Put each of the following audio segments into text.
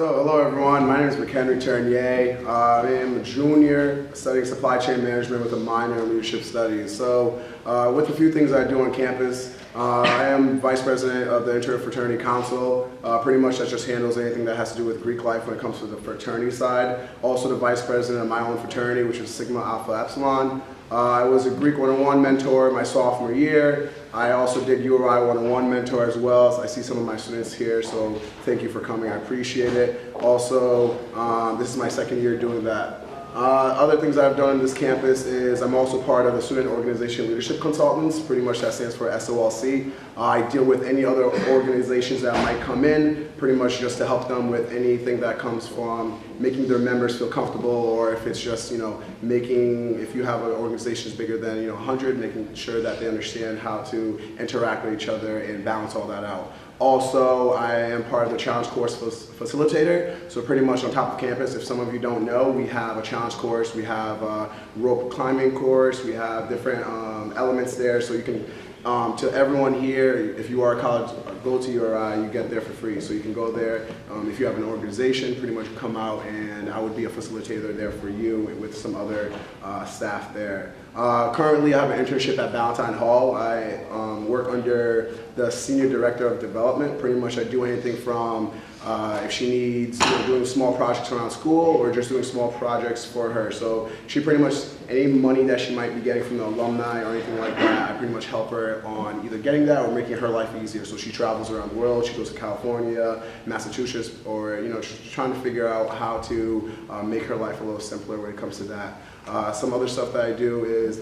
So, hello everyone, my name is McHenry Ternier. I am a junior studying supply chain management with a minor in leadership studies. So, with a few things I do on campus, I am vice president of the Interfraternity Council. Pretty much that just handles anything that has to do with Greek life when it comes to the fraternity side. Also the vice president of my own fraternity, which is Sigma Alpha Epsilon. I was a Greek 101 mentor my sophomore year. I also did URI 101 mentor as well. So I see some of my students here, so thank you for coming. I appreciate it. Also, this is my second year doing that. Other things I've done on this campus is I'm also part of the Student Organization Leadership Consultants. Pretty much that stands for SOLC. I deal with any other organizations that might come in, pretty much just to help them with anything that comes from making their members feel comfortable, or if it's just, if you have an organization that's bigger than 100, making sure that they understand how to interact with each other and balance all that out. Also, I am part of the challenge course facilitator. So pretty much on top of campus, if some of you don't know, we have a challenge course, we have a rope climbing course, we have different elements there. So you can, to everyone here, if you are a college, go to URI, you get there for free. So you can go there. If you have an organization, pretty much come out and I would be a facilitator there for you with some other staff there. Currently, I have an internship at Valentine Hall. I work under the Senior Director of Development. Pretty much I do anything from if she needs doing small projects around school or just doing small projects for her. So she pretty much, any money that she might be getting from the alumni or anything like that, I pretty much help her on either getting that or making her life easier. So she travels around the world, she goes to California, Massachusetts, or trying to figure out how to make her life a little simpler when it comes to that. Some other stuff that I do is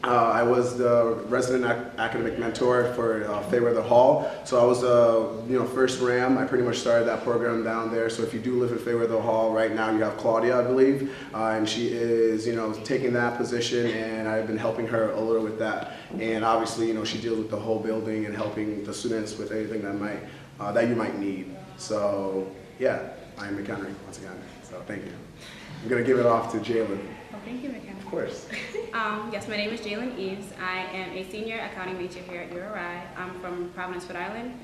I was the resident academic mentor for Fairweather Hall. So I was the first RAM. I pretty much started that program down there. So if you do live in Fairweather Hall right now, you have Claudia, I believe, and she is taking that position, and I've been helping her a little with that. And obviously she deals with the whole building and helping the students with anything that you might need. So yeah, I'm McHenry once again. So thank you. I'm gonna give it off to Jalin. Oh, thank you, McHenry. Of course. Yes, my name is Jalin Eaves. I am a senior accounting major here at URI. I'm from Providence, Rhode Island.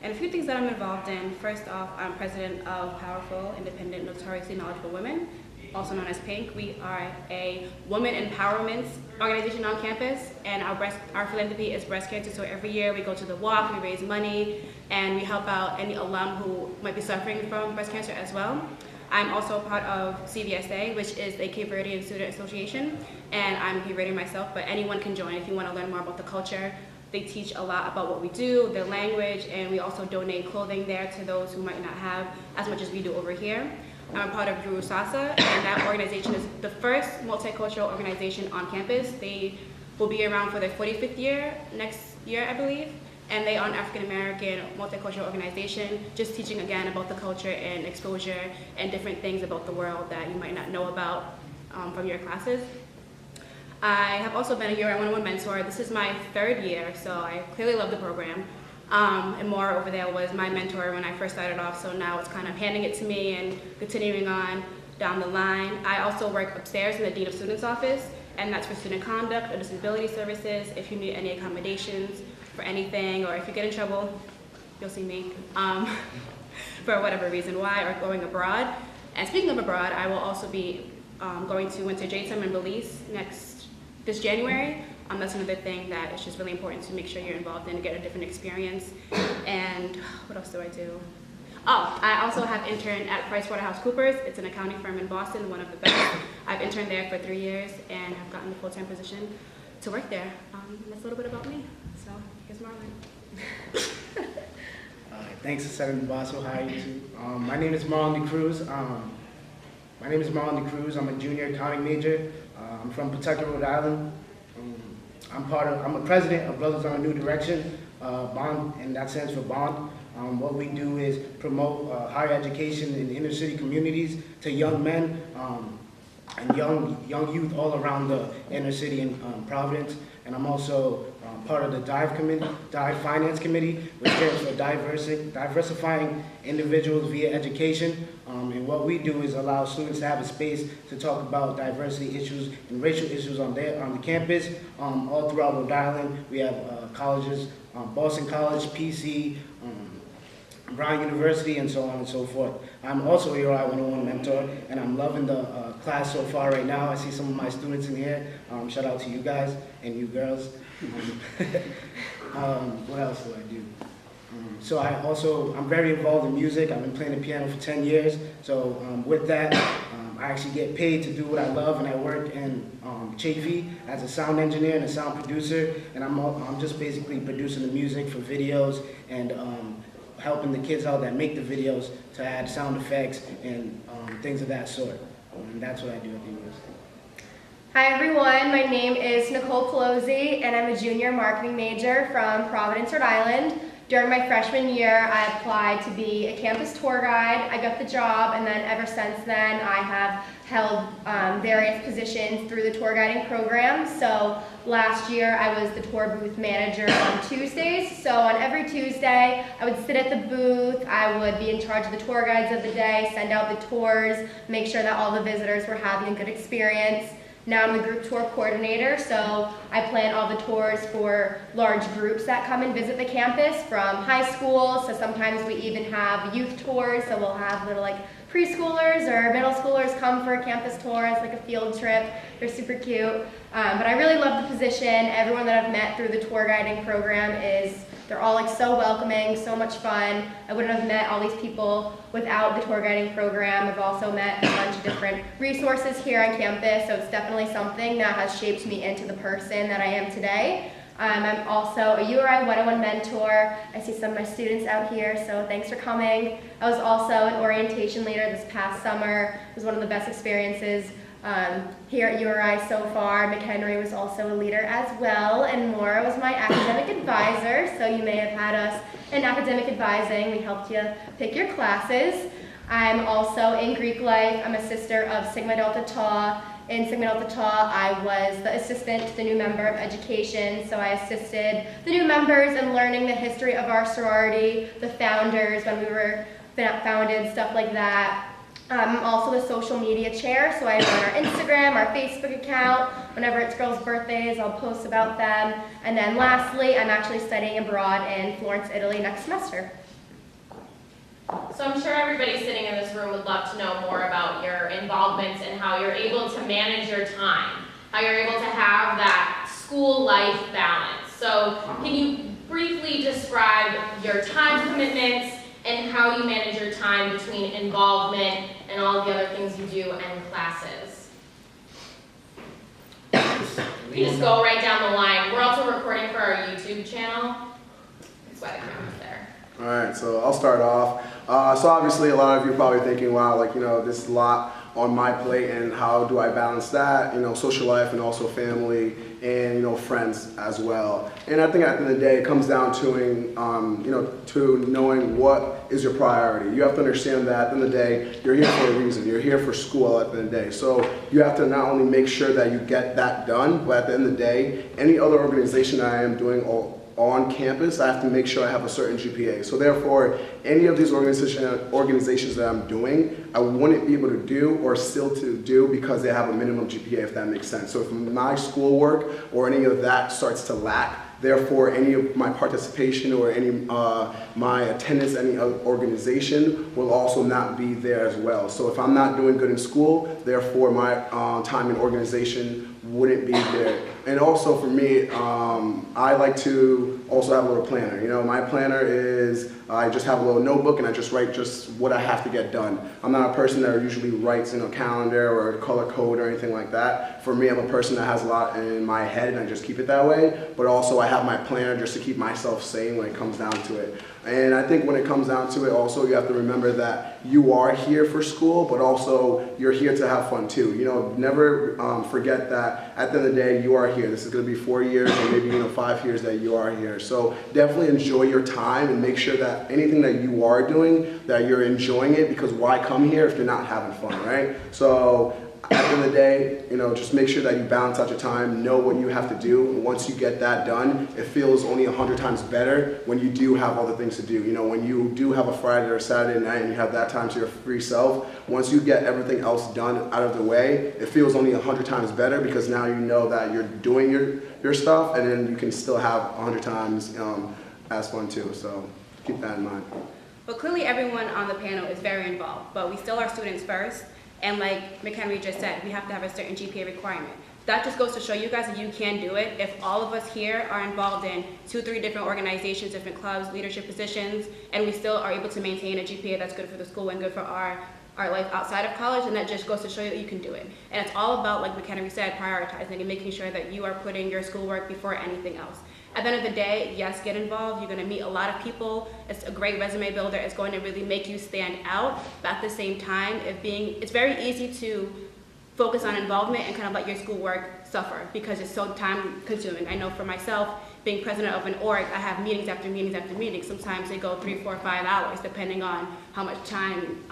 And a few things that I'm involved in. First off, I'm president of Powerful, Independent, Notoriously Knowledgeable Women, also known as PINK. We are a women empowerment organization on campus, and our philanthropy is breast cancer. So every year we go to the walk, we raise money, and we help out any alum who might be suffering from breast cancer as well. I'm also part of CVSA, which is a Cape Verdean Student Association, and I'm Cape Verdean myself, but anyone can join if you want to learn more about the culture. They teach a lot about what we do, their language, and we also donate clothing there to those who might not have as much as we do over here. I'm a part of Drew Sasa, and that organization is the first multicultural organization on campus. They will be around for their 45th year next year, I believe. And they are an African-American multicultural organization, just teaching again about the culture and exposure and different things about the world that you might not know about from your classes. I have also been a URI 101 mentor. This is my third year, so I clearly love the program. And Maura over there was my mentor when I first started off, so now it's kind of handing it to me and continuing on down the line. I also work upstairs in the Dean of Students office, and that's for student conduct or disability services. If you need any accommodations for anything, or if you get in trouble, you'll see me, for whatever reason why, or going abroad. And speaking of abroad, I will also be going to Winter J-Term in Belize this January. That's another thing that it's just really important to make sure you're involved in to get a different experience. And what else do I do? Oh, I also have interned at PricewaterhouseCoopers. It's an accounting firm in Boston, one of the best. I've interned there for 3 years and have gotten the full-time position to work there. And that's a little bit about me. So here's Marlin. Thanks for setting the boss. Hi, YouTube. My name is Marlin DaCruz. I'm a junior accounting major. I'm from Pawtucket, Rhode Island. I'm a president of Brothers on a New Direction, Bond, and that stands for Bond. What we do is promote higher education in inner city communities to young men and young youth all around the inner city in Providence. And I'm also part of the DIVE Finance Committee, which stands for Diversifying Individuals via Education. And what we do is allow students to have a space to talk about diversity issues and racial issues on the campus. All throughout Rhode Island, we have colleges, Boston College, PC, Brown University, and so on and so forth. I'm also a URI 101 mentor, and I'm loving the class so far right now. I see some of my students in here. Shout out to you guys and you girls. What else do I do? So I'm very involved in music. I've been playing the piano for 10 years. So with that, I actually get paid to do what I love, and I work in Chafee as a sound engineer and a sound producer. And I'm just basically producing the music for videos and helping the kids out that make the videos to add sound effects and things of that sort. And that's what I do at the university. Hi everyone, my name is Nicole Pallozzi and I'm a junior marketing major from Providence, Rhode Island. During my freshman year, I applied to be a campus tour guide. I got the job, and then ever since then, I have held various positions through the tour guiding program. So last year, I was the tour booth manager on Tuesdays. So on every Tuesday, I would sit at the booth. I would be in charge of the tour guides of the day, send out the tours, make sure that all the visitors were having a good experience. Now I'm the group tour coordinator, so I plan all the tours for large groups that come and visit the campus, from high school, so sometimes we even have youth tours, so we'll have little like preschoolers or middle schoolers come for a campus tour as like a field trip. They're super cute, but I really love the position. Everyone that I've met through the tour guiding program they're all like so welcoming, so much fun. I wouldn't have met all these people without the tour guiding program. I've also met a bunch of different resources here on campus, so it's definitely something that has shaped me into the person that I am today. I'm also a URI 101 mentor. I see some of my students out here, so thanks for coming. I was also an orientation leader this past summer. It was one of the best experiences here at URI so far. McHenry was also a leader as well, and Maura was my academic advisor, so you may have had us in academic advising. We helped you pick your classes. I'm also in Greek life. I'm a sister of Sigma Delta Tau. In Sigma Delta Tau, I was the assistant to the new member of education, so I assisted the new members in learning the history of our sorority, the founders, when we were founded, stuff like that. I'm also the social media chair, so I run our Instagram, our Facebook account. Whenever it's girls' birthdays, I'll post about them. And then lastly, I'm actually studying abroad in Florence, Italy next semester. So I'm sure everybody sitting in this room would love to know more about your involvements and how you're able to manage your time, how you're able to have that school-life balance. So can you briefly describe your time commitments and how you manage your time between involvement and all the other things you do and classes? You just go right down the line. We're also recording for our YouTube channel. That's why the camera's there. All right, so I'll start off. So obviously a lot of you are probably thinking, wow, like, this is a lot on my plate, and how do I balance that, social life and also family and, friends as well. And I think at the end of the day, it comes down to, to knowing what is your priority. You have to understand that at the end of the day, you're here for a reason. You're here for school at the end of the day. So you have to not only make sure that you get that done, but at the end of the day, any other organization that I am doing on campus, I have to make sure I have a certain GPA. So therefore, any of these organizations that I'm doing, I wouldn't be able to do or still to do because they have a minimum GPA, if that makes sense. So if my schoolwork or any of that starts to lack, therefore any of my participation or any my attendance at any other organization will also not be there as well. So if I'm not doing good in school, therefore my time in organization wouldn't be there. And also for me, I like to also have a little planner. My planner is, I just have a little notebook and I just write just what I have to get done. I'm not a person that usually writes in a calendar or color code or anything like that. For me, I'm a person that has a lot in my head and I just keep it that way. But also I have my planner just to keep myself sane when it comes down to it. And I think when it comes down to it, also you have to remember that you are here for school, but also you're here to have fun too. Never forget that at the end of the day, you are here. This is going to be 4 years or maybe 5 years that you are here. So definitely enjoy your time and make sure that anything that you are doing, that you're enjoying it, because why come here if you're not having fun, right? So at the end of the day, just make sure that you balance out your time, know what you have to do, and once you get that done, it feels only 100 times better when you do have other things to do. When you do have a Friday or Saturday night and you have that time to your free self, once you get everything else done out of the way, it feels only 100 times better because now you know that you're doing your stuff, and then you can still have 100 times as fun too. So keep that in mind. But clearly everyone on the panel is very involved, but we still are students first. And like McHenry just said, we have to have a certain GPA requirement. That just goes to show you guys that you can do it if all of us here are involved in 2-3 different organizations, different clubs, leadership positions, and we still are able to maintain a GPA that's good for the school and good for our life outside of college, and that just goes to show you that you can do it. And it's all about, like McHenry said, prioritizing and making sure that you are putting your schoolwork before anything else. At the end of the day, yes, get involved. You're going to meet a lot of people. It's a great resume builder. It's going to really make you stand out. But at the same time, it's very easy to focus on involvement and kind of let your schoolwork suffer because it's so time consuming. I know for myself, being president of an org, I have meetings after meetings after meetings. Sometimes they go 3, 4, 5 hours depending on how much time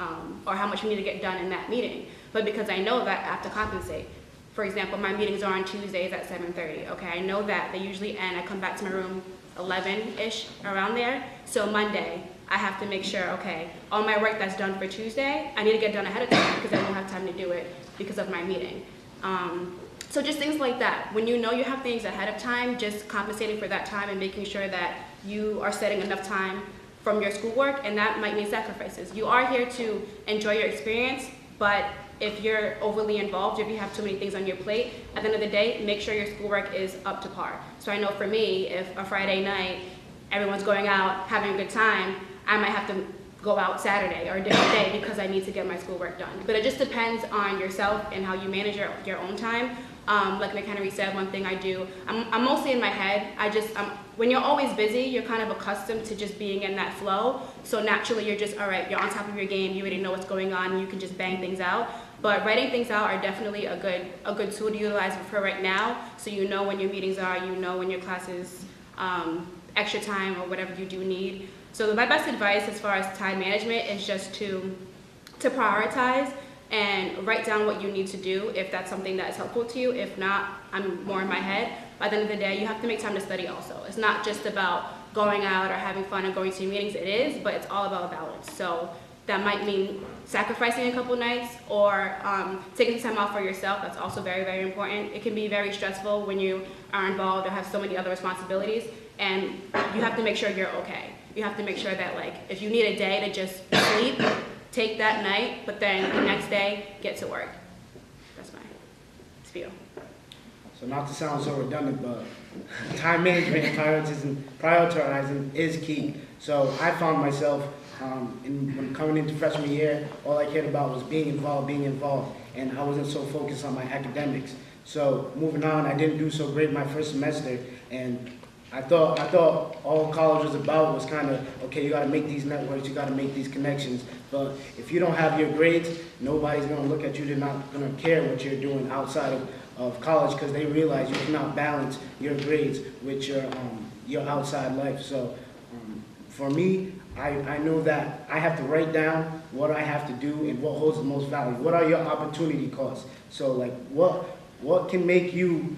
or how much we need to get done in that meeting. But because I know that I have to compensate. For example, my meetings are on Tuesdays at 7:30. Okay, I know that they usually end. I come back to my room 11-ish, around there. So Monday, I have to make sure, okay, all my work that's done for Tuesday, I need to get done ahead of time because I don't have time to do it because of my meeting. So just things like that. When you know you have things ahead of time, just compensating for that time and making sure that you are setting enough time from your schoolwork, and that might mean sacrifices. You are here to enjoy your experience, but if you're overly involved, if you have too many things on your plate, at the end of the day, make sure your schoolwork is up to par. So I know for me, if a Friday night, everyone's going out, having a good time, I might have to go out Saturday or a different day because I need to get my schoolwork done. But it just depends on yourself and how you manage your own time. Like McHenry said, one thing I do, I'm mostly in my head. When you're always busy, you're kind of accustomed to just being in that flow. So naturally, you're just, all right, you're on top of your game, you already know what's going on, and you can just bang things out. But writing things out are definitely a good tool to utilize for right now. So you know when your meetings are, you know when your classes, extra time or whatever you do need. So my best advice as far as time management is just to prioritize and write down what you need to do if that's something that is helpful to you. If not, I'm more in my head. By the end of the day, you have to make time to study also. It's not just about going out or having fun and going to meetings. It is, but it's all about balance. So that might mean sacrificing a couple nights or taking some time off for yourself. That's also very, very important. It can be very stressful when you are involved or have so many other responsibilities, and you have to make sure you're okay. You have to make sure that, like, if you need a day to just sleep, take that night, but then the next day, get to work. That's my spiel. So not to sound so redundant, but time management and prioritizing is key. So I found myself, when coming into freshman year, all I cared about was being involved, and I wasn't so focused on my academics. So moving on, I didn't do so great my first semester, and I thought all college was about was kind of, okay, you got to make these networks, you got to make these connections. But if you don't have your grades, nobody's going to look at you. They're not going to care what you're doing outside of college because they realize you cannot balance your grades with your outside life. So for me, I know that I have to write down what I have to do and what holds the most value. What are your opportunity costs? So like what can make you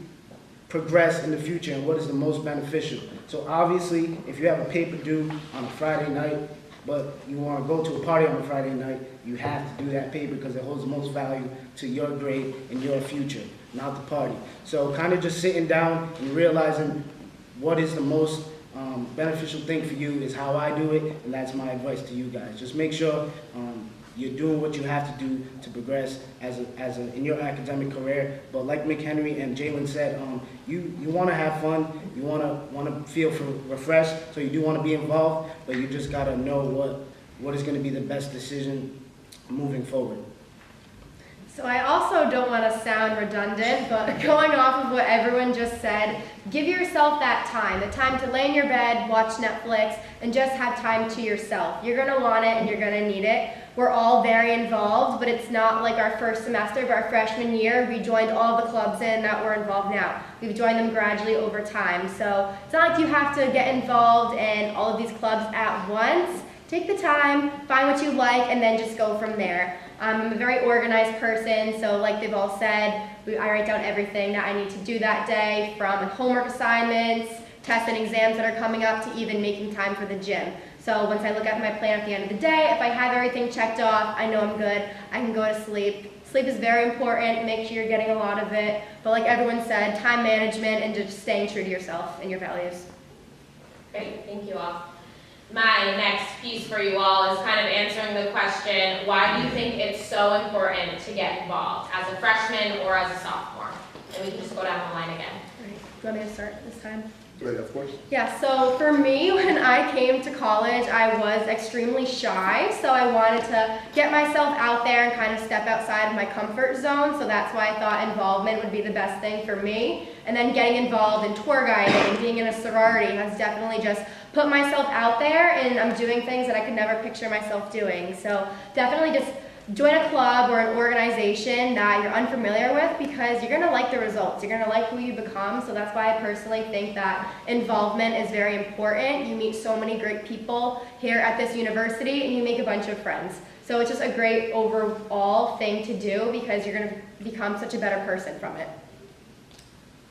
progress in the future and what is the most beneficial? So obviously, if you have a paper due on a Friday night, but you want to go to a party on a Friday night, you have to do that paper because it holds the most value to your grade and your future, not the party. So kind of just sitting down and realizing what is the most beneficial thing for you is how I do it, and that's my advice to you guys. Just make sure you're doing what you have to do to progress in your academic career. But like McHenry and Jalin said, you want to have fun, you want to feel refreshed, so you do want to be involved, but you just got to know what is going to be the best decision moving forward. So I also don't want to sound redundant, but going off of what everyone just said, give yourself that time, the time to lay in your bed, watch Netflix, and just have time to yourself. You're going to want it and you're going to need it. We're all very involved, but it's not like our first semester of our freshman year. We joined all the clubs in that we're involved now. We've joined them gradually over time. So it's not like you have to get involved in all of these clubs at once. Take the time, find what you like, and then just go from there. I'm a very organized person, so like they've all said, I write down everything that I need to do that day, from homework assignments, tests and exams that are coming up, to even making time for the gym. So once I look at my plan at the end of the day, if I have everything checked off, I know I'm good, I can go to sleep. Sleep is very important, make sure you're getting a lot of it, but like everyone said, time management and just staying true to yourself and your values. Great, thank you all. my next piece for you all is kind of answering the question, why do you think it's so important to get involved as a freshman or as a sophomore? And we can just go down the line again. All right, do you want me to start this time? Right, of course. Yeah, so for me, when I came to college, I was extremely shy, so I wanted to get myself out there and kind of step outside of my comfort zone, so that's why I thought involvement would be the best thing for me. And then getting involved in tour guiding and being in a sorority has definitely just put myself out there, and I'm doing things that I could never picture myself doing. So definitely just join a club or an organization that you're unfamiliar with, because you're gonna like the results. You're gonna like who you become. So that's why I personally think that involvement is very important. You meet so many great people here at this university and you make a bunch of friends. So it's just a great overall thing to do, because you're gonna become such a better person from it.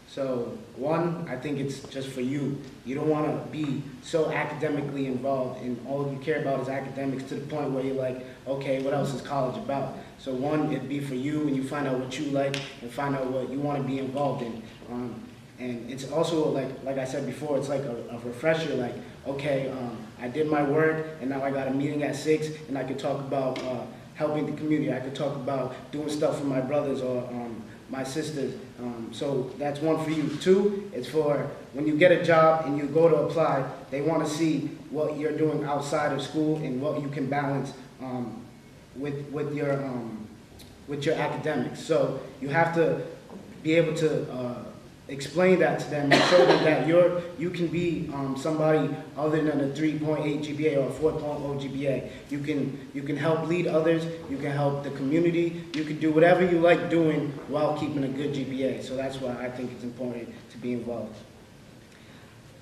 So one, I think it's just for you. You don't want to be so academically involved and all you care about is academics to the point where you're like, okay, what else is college about? So one, it'd be for you, and you find out what you like and find out what you want to be involved in. And it's also like I said before, it's like a refresher, like, okay, I did my work and now I got a meeting at 6 and I could talk about helping the community. I could talk about doing stuff for my brothers or my sisters. So that's one for you. Two, it's for when you get a job and you go to apply, they want to see what you're doing outside of school and what you can balance with your academics. So you have to be able to explain that to them and show them that you can be somebody other than a 3.8 GPA or a 4.0 GPA. You can help lead others, you can help the community, you can do whatever you like doing while keeping a good GPA. So that's why I think it's important to be involved.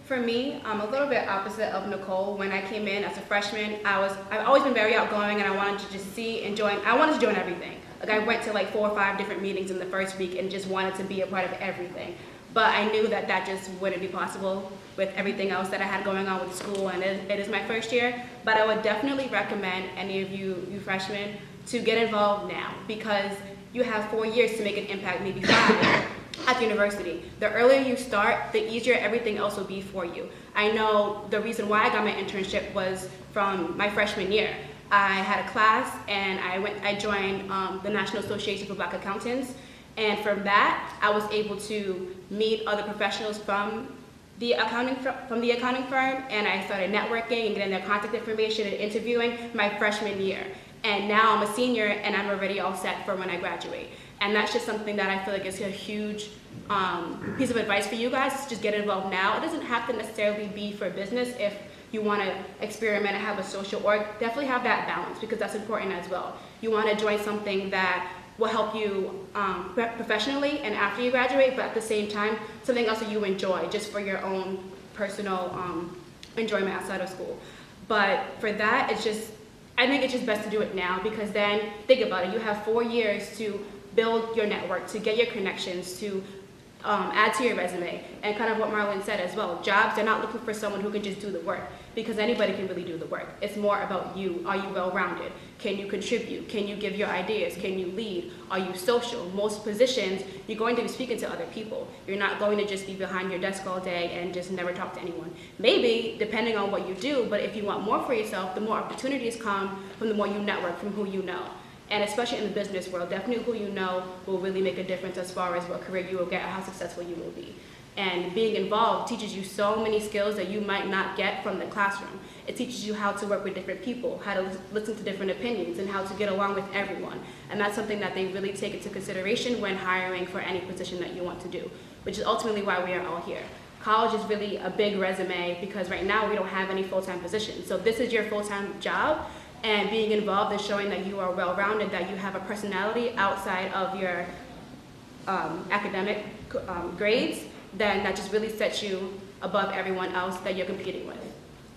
For me, I'm a little bit opposite of Nicole. When I came in as a freshman, I've always been very outgoing, and I wanted to just see and join. I wanted to join everything. Like, I went to like 4 or 5 different meetings in the first week and just wanted to be a part of everything. But I knew that just wouldn't be possible with everything else that I had going on with school, and it is my first year. But I would definitely recommend any of you freshmen to get involved now, because you have 4 years to make an impact, maybe 5 at the university. The earlier you start, the easier everything else will be for you. I know the reason why I got my internship was from my freshman year. I had a class and I joined the National Association for Black Accountants. And from that, I was able to meet other professionals from the accounting firm, and I started networking and getting their contact information and interviewing my freshman year. And now I'm a senior and I'm already all set for when I graduate. And that's just something that I feel like is a huge piece of advice for you guys. Just get involved now. It doesn't have to necessarily be for business. If you want to experiment and have a social org, definitely have that balance, because that's important as well. You want to join something that will help you professionally and after you graduate, but at the same time, something else that you enjoy just for your own personal enjoyment outside of school. But for that, I think it's just best to do it now, because then, think about it, you have 4 years to build your network, to get your connections, to add to your resume. And kind of what Marlin said as well, jobs, they're not looking for someone who can just do the work, because anybody can really do the work. It's more about you. Are you well-rounded? Can you contribute? Can you give your ideas? Can you lead? Are you social? Most positions, you're going to be speaking to other people. You're not going to just be behind your desk all day and just never talk to anyone. Maybe, depending on what you do, but if you want more for yourself, the more opportunities come from the more you network, from who you know. And especially in the business world, definitely who you know will really make a difference as far as what career you will get or how successful you will be. And being involved teaches you so many skills that you might not get from the classroom. It teaches you how to work with different people, how to listen to different opinions, and how to get along with everyone. And that's something that they really take into consideration when hiring for any position that you want to do, which is ultimately why we are all here. College is really a big resume, because right now we don't have any full-time positions. So this is your full-time job. And being involved is showing that you are well-rounded, that you have a personality outside of your academic grades, then that just really sets you above everyone else that you're competing with.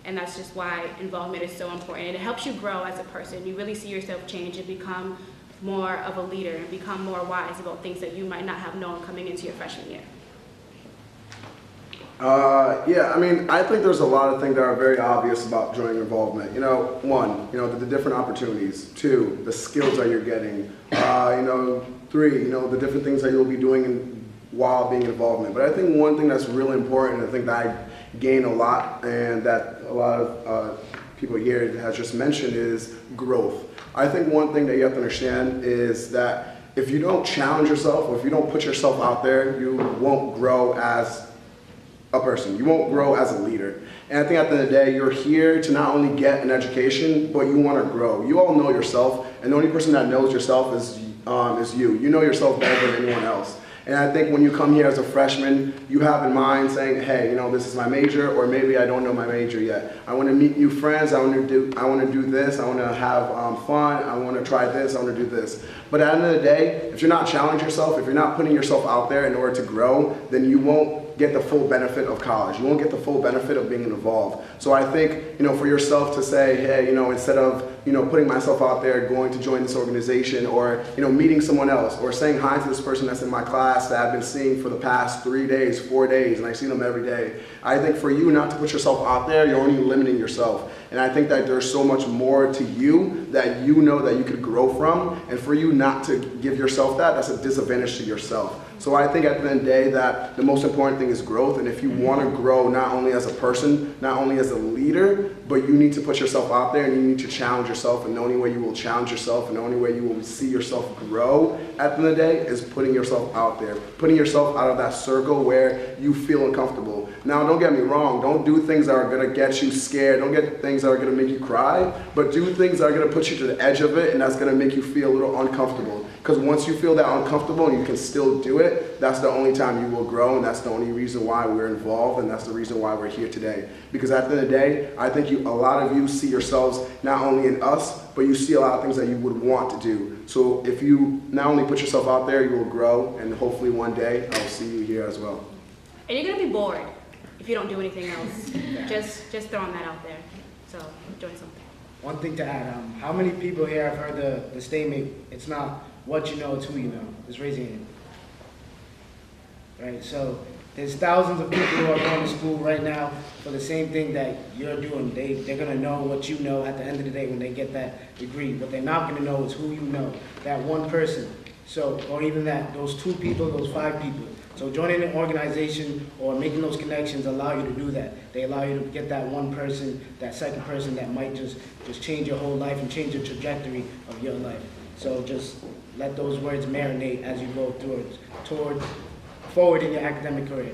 And that's just why involvement is so important. And it helps you grow as a person. You really see yourself change and become more of a leader and become more wise about things that you might not have known coming into your freshman year. Yeah, I mean, I think there's a lot of things that are very obvious about joining involvement. You know, 1, you know, the different opportunities. 2, the skills that you're getting. 3, you know, the different things that you'll be doing in, while being involved in it. But I think one thing that's really important, I think that I gain a lot, and that a lot of people here has just mentioned, is growth. I think one thing that you have to understand is that if you don't challenge yourself, or if you don't put yourself out there, you won't grow as a person. You won't grow as a leader. And I think at the end of the day, you're here to not only get an education, but you want to grow. You all know yourself, and the only person that knows yourself is you. You know yourself better than anyone else. And I think when you come here as a freshman, you have in mind saying, hey, you know, this is my major, or maybe I don't know my major yet. I want to meet new friends, I want to do this, I want to have fun, I want to try this, I want to do this. But at the end of the day, if you're not challenging yourself, if you're not putting yourself out there in order to grow, then you won't get the full benefit of college. You won't get the full benefit of being involved. So I think, you know, for yourself to say, hey, you know, instead of, you know, putting myself out there, going to join this organization, or, you know, meeting someone else, or saying hi to this person that's in my class that I've been seeing for the past 3 days, 4 days, and I see them every day. I think for you not to put yourself out there, you're only limiting yourself. And I think that there's so much more to you that you know that you could grow from, and for you not to give yourself that, that's a disadvantage to yourself. So I think at the end of the day that the most important thing is growth, and if you want to grow not only as a person, not only as a leader, but you need to put yourself out there, and you need to challenge yourself, and the only way you will challenge yourself and the only way you will see yourself grow at the end of the day is putting yourself out there, putting yourself out of that circle where you feel uncomfortable. Now, don't get me wrong, don't do things that are going to get you scared, don't get things that are going to make you cry, but do things that are going to put you to the edge of it, and that's going to make you feel a little uncomfortable. Because once you feel that uncomfortable and you can still do it, that's the only time you will grow, and that's the only reason why we're involved, and that's the reason why we're here today. Because at the end of the day, I think a lot of you see yourselves not only in us, but you see a lot of things that you would want to do. So if you not only put yourself out there, you will grow, and hopefully one day I'll see you here as well. And you're gonna be bored if you don't do anything else. Just throwing that out there. So join something. One thing to add, how many people here have heard the statement, it's not what you know, it's who you know? Just raise your hand. Right, so there's thousands of people who are going to school right now for the same thing that you're doing. They're going to know what you know at the end of the day when they get that degree. What they're not going to know is who you know, that one person. So, or even those 2 people, those 5 people. So joining an organization or making those connections allow you to do that. They allow you to get that one person, that second person that might just change your whole life and change the trajectory of your life. So just let those words marinate as you go forward in your academic career.